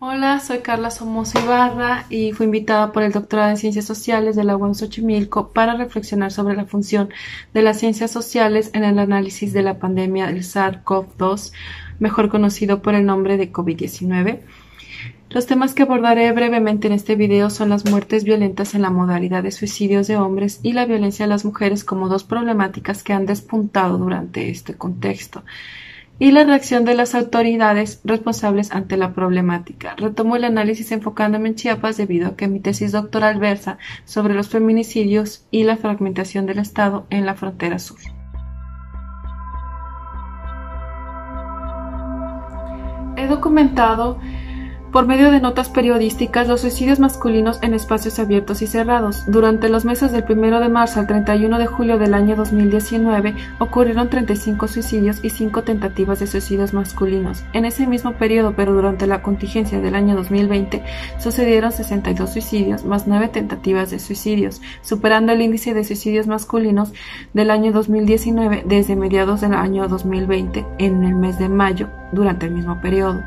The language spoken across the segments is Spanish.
Hola, soy Carla Somoza Ibarra y fui invitada por el doctorado en Ciencias Sociales de la UAM Xochimilco para reflexionar sobre la función de las ciencias sociales en el análisis de la pandemia del SARS-CoV-2, mejor conocido por el nombre de COVID-19. Los temas que abordaré brevemente en este video son las muertes violentas en la modalidad de suicidios de hombres y la violencia a las mujeres como dos problemáticas que han despuntado durante este contexto, y la reacción de las autoridades responsables ante la problemática. Retomo el análisis enfocándome en Chiapas debido a que mi tesis doctoral versa sobre los feminicidios y la fragmentación del Estado en la frontera sur. He documentado por medio de notas periodísticas los suicidios masculinos en espacios abiertos y cerrados. Durante los meses del 1 de marzo al 31 de julio del año 2019 ocurrieron 35 suicidios y 5 tentativas de suicidios masculinos. En ese mismo periodo, pero durante la contingencia del año 2020, sucedieron 62 suicidios más 9 tentativas de suicidios, superando el índice de suicidios masculinos del año 2019 desde mediados del año 2020 en el mes de mayo durante el mismo periodo.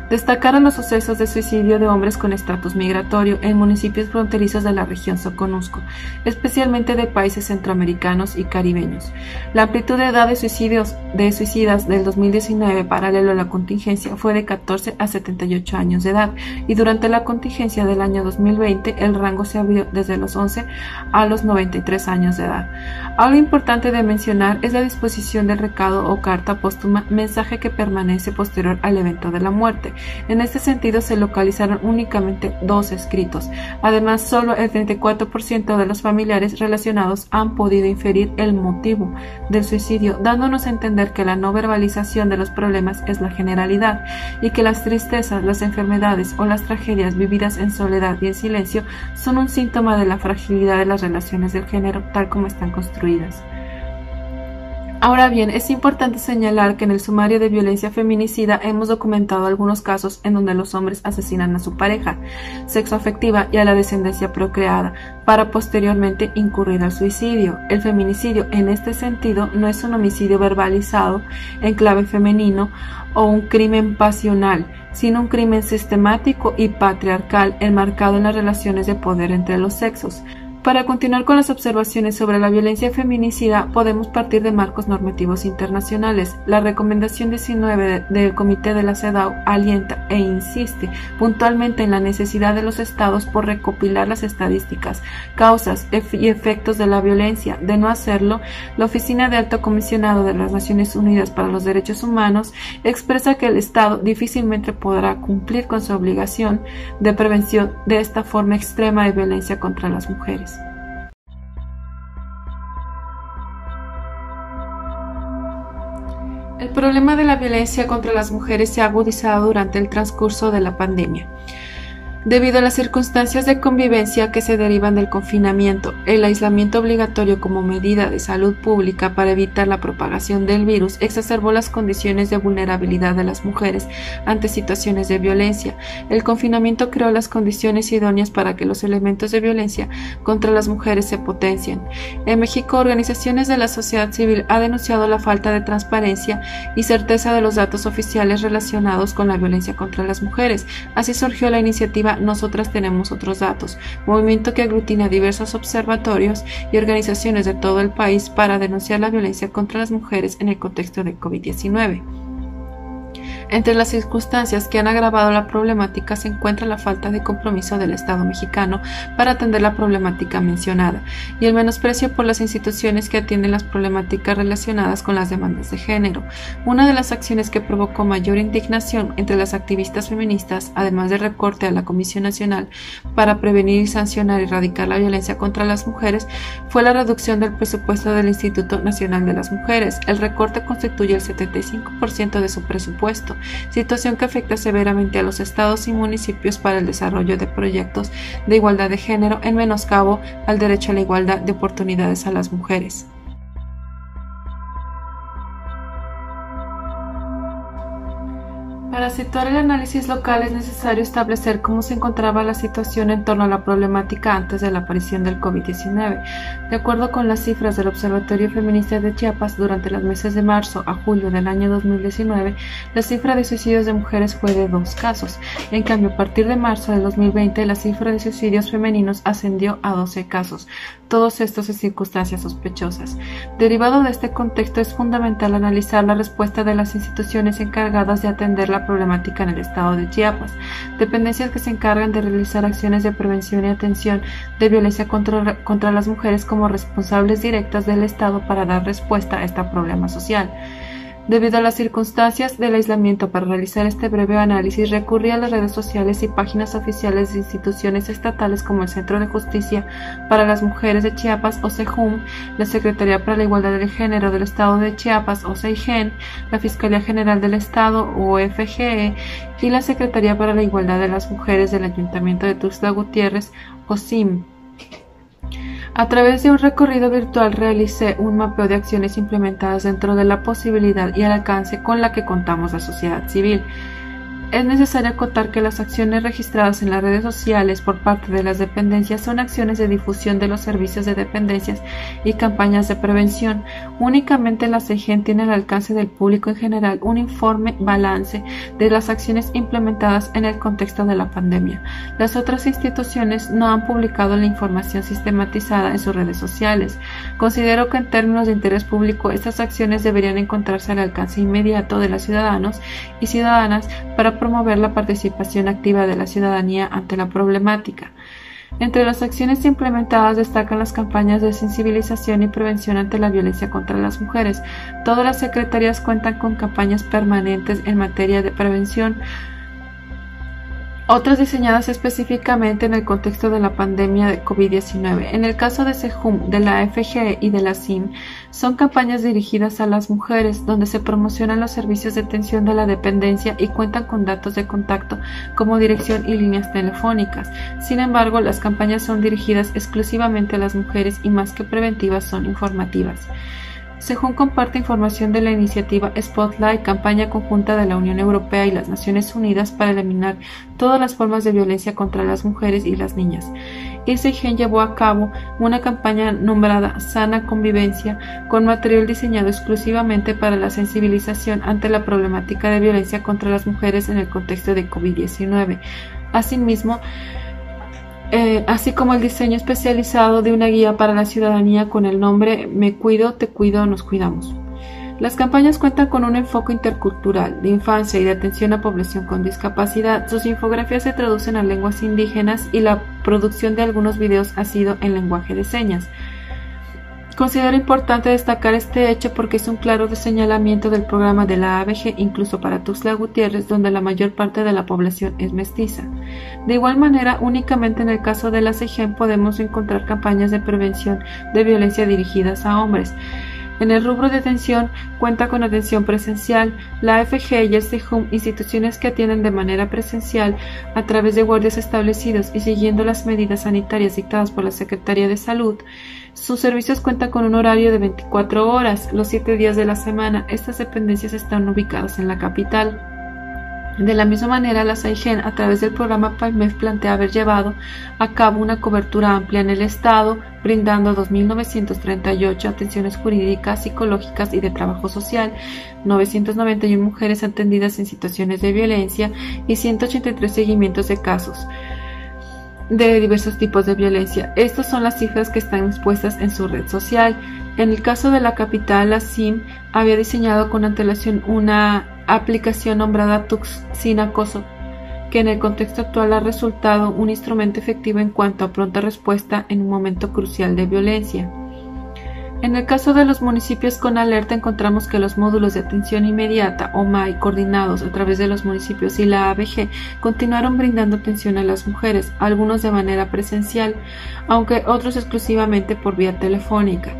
Destacaron los sucesos de suicidio de hombres con estatus migratorio en municipios fronterizos de la región Soconusco, especialmente de países centroamericanos y caribeños. La amplitud de edad de suicidas del 2019 paralelo a la contingencia fue de 14 a 78 años de edad, y durante la contingencia del año 2020 el rango se abrió desde los 11 a los 93 años de edad. Algo importante de mencionar es la disposición del recado o carta póstuma, mensaje que permanece posterior al evento de la muerte. En este sentido, se localizaron únicamente 2 escritos. Además, solo el 34% de los familiares relacionados han podido inferir el motivo del suicidio, dándonos a entender que la no verbalización de los problemas es la generalidad y que las tristezas, las enfermedades o las tragedias vividas en soledad y en silencio son un síntoma de la fragilidad de las relaciones del género tal como están construidas. Ahora bien, es importante señalar que en el sumario de violencia feminicida hemos documentado algunos casos en donde los hombres asesinan a su pareja sexoafectiva y a la descendencia procreada para posteriormente incurrir al suicidio. El feminicidio en este sentido no es un homicidio verbalizado en clave femenino o un crimen pasional, sino un crimen sistemático y patriarcal enmarcado en las relaciones de poder entre los sexos. Para continuar con las observaciones sobre la violencia feminicida, podemos partir de marcos normativos internacionales. La recomendación 19 del Comité de la CEDAW alienta e insiste puntualmente en la necesidad de los estados por recopilar las estadísticas, causas y efectos de la violencia. De no hacerlo, la Oficina de Alto Comisionado de las Naciones Unidas para los Derechos Humanos expresa que el Estado difícilmente podrá cumplir con su obligación de prevención de esta forma extrema de violencia contra las mujeres. El problema de la violencia contra las mujeres se ha agudizado durante el transcurso de la pandemia, debido a las circunstancias de convivencia que se derivan del confinamiento. El aislamiento obligatorio como medida de salud pública para evitar la propagación del virus exacerbó las condiciones de vulnerabilidad de las mujeres ante situaciones de violencia. El confinamiento creó las condiciones idóneas para que los elementos de violencia contra las mujeres se potencien. En México, organizaciones de la sociedad civil han denunciado la falta de transparencia y certeza de los datos oficiales relacionados con la violencia contra las mujeres. Así surgió la iniciativa Nosotras Tenemos Otros Datos, movimiento que aglutina diversos observatorios y organizaciones de todo el país para denunciar la violencia contra las mujeres en el contexto de COVID-19. Entre las circunstancias que han agravado la problemática se encuentra la falta de compromiso del Estado mexicano para atender la problemática mencionada y el menosprecio por las instituciones que atienden las problemáticas relacionadas con las demandas de género. Una de las acciones que provocó mayor indignación entre las activistas feministas, además del recorte a la Comisión Nacional para Prevenir y Sancionar y Erradicar la Violencia contra las Mujeres, fue la reducción del presupuesto del Instituto Nacional de las Mujeres. El recorte constituye el 75% de su presupuesto, situación que afecta severamente a los estados y municipios para el desarrollo de proyectos de igualdad de género, en menoscabo al derecho a la igualdad de oportunidades a las mujeres. Para situar el análisis local es necesario establecer cómo se encontraba la situación en torno a la problemática antes de la aparición del COVID-19. De acuerdo con las cifras del Observatorio Feminista de Chiapas, durante los meses de marzo a julio del año 2019, la cifra de suicidios de mujeres fue de 2 casos. En cambio, a partir de marzo del 2020, la cifra de suicidios femeninos ascendió a 12 casos. Todos estos en circunstancias sospechosas. Derivado de este contexto, es fundamental analizar la respuesta de las instituciones encargadas de atender la problemática en el estado de Chiapas, dependencias que se encargan de realizar acciones de prevención y atención de violencia contra las mujeres como responsables directas del Estado para dar respuesta a este problema social. Debido a las circunstancias del aislamiento, para realizar este breve análisis recurrí a las redes sociales y páginas oficiales de instituciones estatales como el Centro de Justicia para las Mujeres de Chiapas o CEJUM, la Secretaría para la Igualdad del Género del Estado de Chiapas o CEIGEN, la Fiscalía General del Estado o FGE y la Secretaría para la Igualdad de las Mujeres del Ayuntamiento de Tuxtla Gutiérrez o SIM. A través de un recorrido virtual realicé un mapeo de acciones implementadas dentro de la posibilidad y el alcance con la que contamos la sociedad civil. Es necesario acotar que las acciones registradas en las redes sociales por parte de las dependencias son acciones de difusión de los servicios de dependencias y campañas de prevención. Únicamente la CEIGEN tiene al alcance del público en general un informe balance de las acciones implementadas en el contexto de la pandemia. Las otras instituciones no han publicado la información sistematizada en sus redes sociales. Considero que en términos de interés público estas acciones deberían encontrarse al alcance inmediato de los ciudadanos y ciudadanas para promover la participación activa de la ciudadanía ante la problemática. Entre las acciones implementadas destacan las campañas de sensibilización y prevención ante la violencia contra las mujeres. Todas las secretarías cuentan con campañas permanentes en materia de prevención, otras diseñadas específicamente en el contexto de la pandemia de COVID-19. En el caso de CEJUM, de la FGE y de la SIM, son campañas dirigidas a las mujeres, donde se promocionan los servicios de atención de la dependencia y cuentan con datos de contacto como dirección y líneas telefónicas. Sin embargo, las campañas son dirigidas exclusivamente a las mujeres y más que preventivas son informativas. CEJUM comparte información de la iniciativa Spotlight, campaña conjunta de la Unión Europea y las Naciones Unidas para eliminar todas las formas de violencia contra las mujeres y las niñas. Y CEIGEN llevó a cabo una campaña nombrada Sana Convivencia, con material diseñado exclusivamente para la sensibilización ante la problemática de violencia contra las mujeres en el contexto de COVID-19. Asimismo, así como el diseño especializado de una guía para la ciudadanía con el nombre Me cuido, te cuido, nos cuidamos. Las campañas cuentan con un enfoque intercultural, de infancia y de atención a población con discapacidad. Sus infografías se traducen a lenguas indígenas y la producción de algunos videos ha sido en lenguaje de señas. Considero importante destacar este hecho porque es un claro señalamiento del programa de la ABG, incluso para Tuxtla Gutiérrez, donde la mayor parte de la población es mestiza. De igual manera, únicamente en el caso de la CEIGEN podemos encontrar campañas de prevención de violencia dirigidas a hombres. En el rubro de atención, cuenta con atención presencial, la FG y el CEJUM, instituciones que atienden de manera presencial a través de guardias establecidos y siguiendo las medidas sanitarias dictadas por la Secretaría de Salud. Sus servicios cuentan con un horario de 24 horas, los 7 días de la semana. Estas dependencias están ubicadas en la capital. De la misma manera, la CEIGEN, a través del programa PAIMEF, plantea haber llevado a cabo una cobertura amplia en el Estado, brindando 2.938 atenciones jurídicas, psicológicas y de trabajo social, 991 mujeres atendidas en situaciones de violencia y 183 seguimientos de casos de diversos tipos de violencia. Estas son las cifras que están expuestas en su red social. En el caso de la capital, la SIM había diseñado con antelación una aplicación nombrada Tux Sin Acoso, que en el contexto actual ha resultado un instrumento efectivo en cuanto a pronta respuesta en un momento crucial de violencia. En el caso de los municipios con alerta, encontramos que los módulos de atención inmediata o MAI coordinados a través de los municipios y la ABG continuaron brindando atención a las mujeres, algunos de manera presencial, aunque otros exclusivamente por vía telefónica,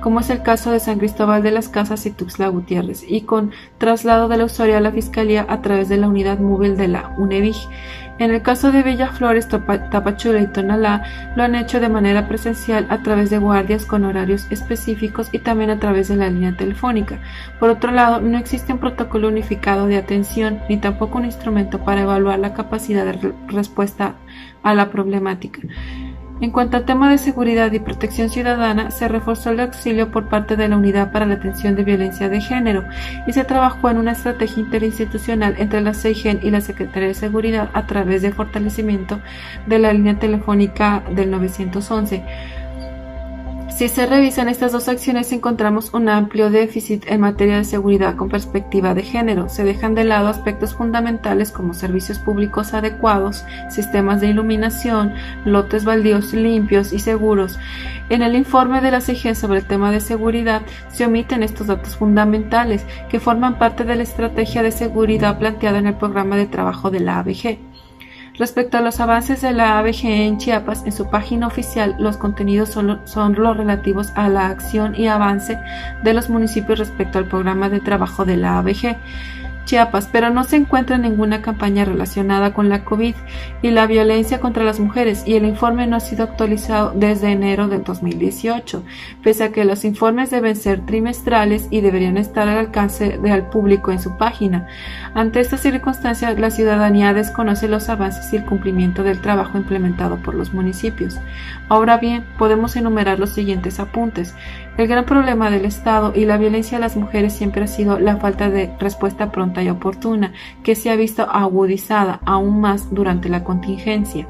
como es el caso de San Cristóbal de las Casas y Tuxtla Gutiérrez, y con traslado de la usuaria a la Fiscalía a través de la unidad móvil de la UNEVIG. En el caso de Villaflores, Tapachula y Tonalá, lo han hecho de manera presencial a través de guardias con horarios específicos y también a través de la línea telefónica. Por otro lado, no existe un protocolo unificado de atención ni tampoco un instrumento para evaluar la capacidad de respuesta a la problemática. En cuanto al tema de seguridad y protección ciudadana, se reforzó el auxilio por parte de la Unidad para la Atención de Violencia de Género y se trabajó en una estrategia interinstitucional entre la CEIGEN y la Secretaría de Seguridad a través de fortalecimiento de la línea telefónica del 911. Si se revisan estas dos acciones, encontramos un amplio déficit en materia de seguridad con perspectiva de género. Se dejan de lado aspectos fundamentales como servicios públicos adecuados, sistemas de iluminación, lotes baldíos limpios y seguros. En el informe de la CEIGEN sobre el tema de seguridad se omiten estos datos fundamentales que forman parte de la estrategia de seguridad planteada en el programa de trabajo de la ABG. Respecto a los avances de la ABG en Chiapas, en su página oficial los contenidos son los relativos a la acción y avance de los municipios respecto al programa de trabajo de la ABG Chiapas, pero no se encuentra ninguna campaña relacionada con la COVID y la violencia contra las mujeres, y el informe no ha sido actualizado desde enero del 2018, pese a que los informes deben ser trimestrales y deberían estar al alcance del público en su página. Ante esta circunstancia, la ciudadanía desconoce los avances y el cumplimiento del trabajo implementado por los municipios. Ahora bien, podemos enumerar los siguientes apuntes. El gran problema del Estado y la violencia a las mujeres siempre ha sido la falta de respuesta pronta y oportuna, que se ha visto agudizada aún más durante la contingencia.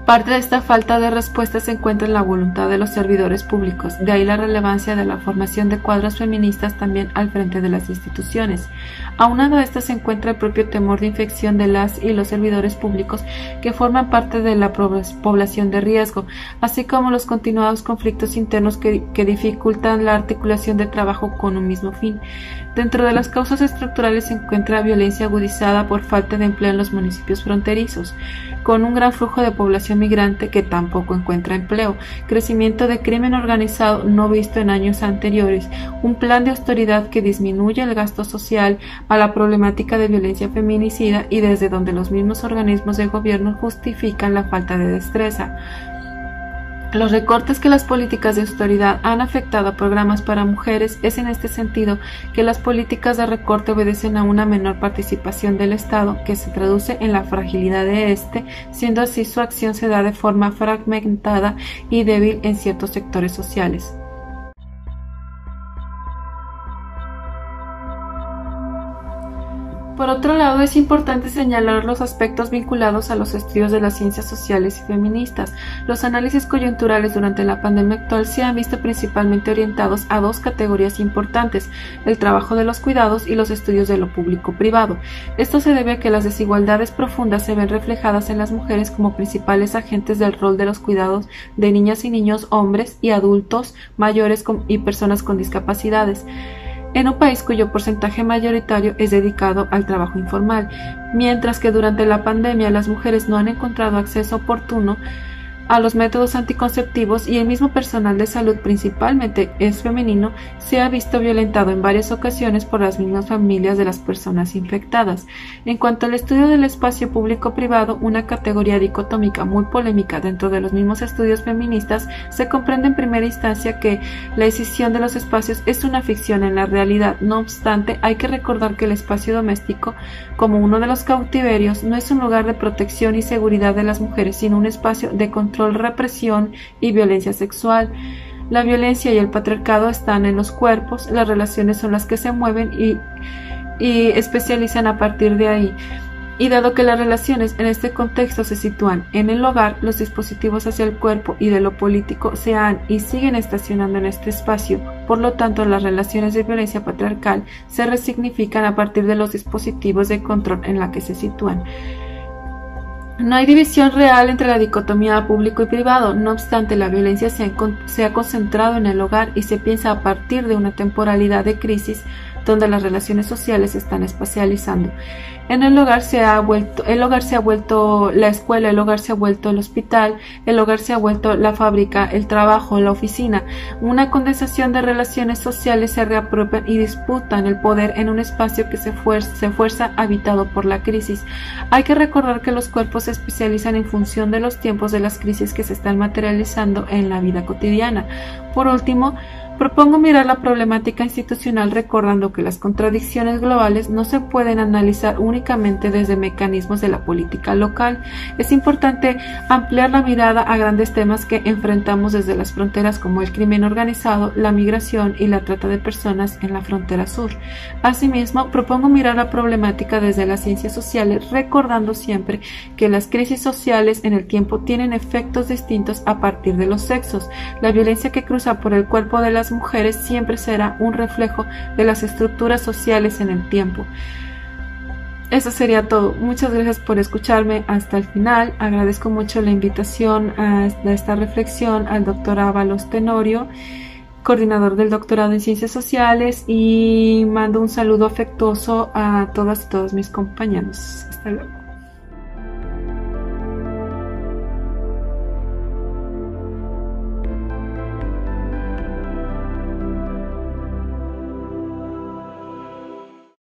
Parte de esta falta de respuesta se encuentra en la voluntad de los servidores públicos, de ahí la relevancia de la formación de cuadros feministas también al frente de las instituciones. Aunado a esto se encuentra el propio temor de infección de las y los servidores públicos que forman parte de la población de riesgo, así como los continuados conflictos internos que dificultan la articulación de trabajo con un mismo fin. Dentro de las causas estructurales se encuentra violencia agudizada por falta de empleo en los municipios fronterizos, con un gran flujo de población migrante que tampoco encuentra empleo, crecimiento de crimen organizado no visto en años anteriores, un plan de austeridad que disminuye el gasto social, a la problemática de violencia feminicida y desde donde los mismos organismos de gobierno justifican la falta de destreza. Los recortes que las políticas de austeridad han afectado a programas para mujeres es en este sentido que las políticas de recorte obedecen a una menor participación del Estado, que se traduce en la fragilidad de este, siendo así su acción se da de forma fragmentada y débil en ciertos sectores sociales. Por otro lado, es importante señalar los aspectos vinculados a los estudios de las ciencias sociales y feministas. Los análisis coyunturales durante la pandemia actual se han visto principalmente orientados a dos categorías importantes: el trabajo de los cuidados y los estudios de lo público-privado. Esto se debe a que las desigualdades profundas se ven reflejadas en las mujeres como principales agentes del rol de los cuidados de niñas y niños, hombres y adultos mayores y personas con discapacidades, en un país cuyo porcentaje mayoritario es dedicado al trabajo informal, mientras que durante la pandemia las mujeres no han encontrado acceso oportuno a los métodos anticonceptivos y el mismo personal de salud, principalmente es femenino, se ha visto violentado en varias ocasiones por las mismas familias de las personas infectadas. En cuanto al estudio del espacio público-privado, una categoría dicotómica muy polémica dentro de los mismos estudios feministas, se comprende en primera instancia que la escisión de los espacios es una ficción en la realidad. No obstante, hay que recordar que el espacio doméstico, como uno de los cautiverios, no es un lugar de protección y seguridad de las mujeres, sino un espacio de control, represión y violencia sexual. La violencia y el patriarcado están en los cuerpos, las relaciones son las que se mueven y especializan a partir de ahí. Y dado que las relaciones en este contexto se sitúan en el hogar, los dispositivos hacia el cuerpo y de lo político se han y siguen estacionando en este espacio. Por lo tanto, las relaciones de violencia patriarcal se resignifican a partir de los dispositivos de control en la que se sitúan. No hay división real entre la dicotomía público y privado, no obstante la violencia se ha concentrado en el hogar y se piensa a partir de una temporalidad de crisis donde las relaciones sociales se están espacializando. En el hogar se ha vuelto la escuela, el hogar se ha vuelto el hospital, el hogar se ha vuelto la fábrica, el trabajo, la oficina. Una condensación de relaciones sociales se reapropian y disputan el poder en un espacio que se fuerza habitado por la crisis. Hay que recordar que los cuerpos se especializan en función de los tiempos de las crisis que se están materializando en la vida cotidiana. Por último, propongo mirar la problemática institucional recordando que las contradicciones globales no se pueden analizar únicamente desde mecanismos de la política local. Es importante ampliar la mirada a grandes temas que enfrentamos desde las fronteras como el crimen organizado, la migración y la trata de personas en la frontera sur. Asimismo, propongo mirar la problemática desde las ciencias sociales recordando siempre que las crisis sociales en el tiempo tienen efectos distintos a partir de los sexos. La violencia que cruza por el cuerpo de las mujeres siempre será un reflejo de las estructuras sociales en el tiempo. Eso sería todo. Muchas gracias por escucharme hasta el final. Agradezco mucho la invitación a esta reflexión al doctor Ábalos Tenorio, coordinador del doctorado en Ciencias Sociales, y mando un saludo afectuoso a todas y todos mis compañeros. Hasta luego.